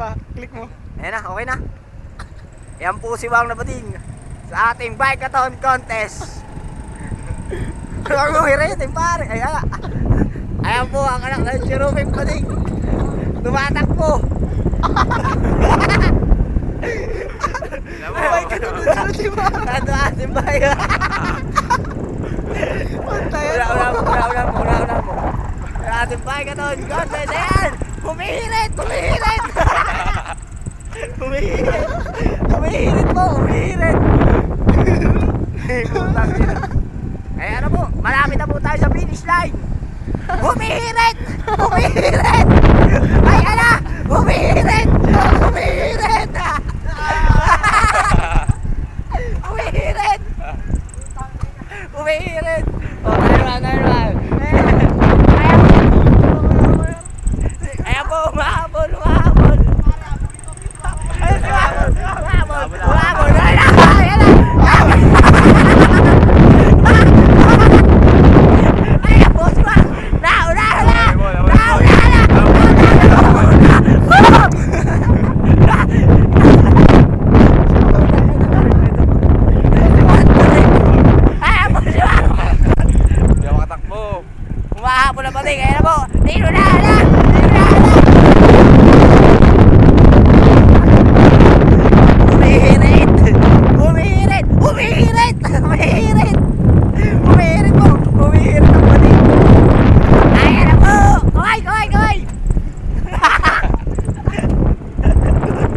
pa. Click mo. Ayan na, okay na. Yan po si Wang Nabating sa ating bike-a-thon contest. Huwag mo hiritin pare. Ayan po ang anak ng Cherubim Bading. Tumatakbo. Ay, katulad di ba? Nando ating bayan. Una mo. Sa ating bike-a-thon contest. Ayan! Humihirit! Humihirit po! Eh ano po, malapit na po tayo sa finish line. Humihirit! Ay ala! Humihirit! Oh, tayo na. Ayan po, umahabol. Umahabol na pati, kaya na po. Tiro na. Humihirit ang pati. Ayan na po. Kaway.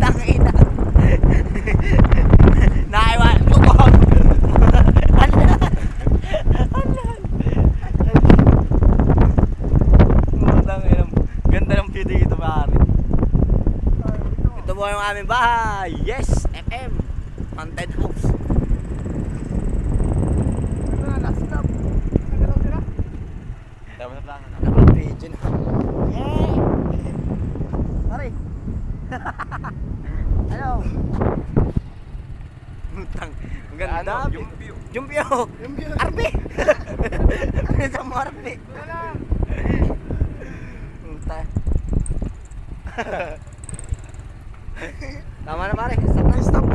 Tangina. Naiwan. Lukog. Ganda ng view dito, pare. Ito po yung aming bahay. Yes, FM. Haunted house. Naka-video na. Yay! Pare. Ano? Ang ganda. Jumpyo. Arbi. Pinisa mo Arbi. Tama na pare. Stop na.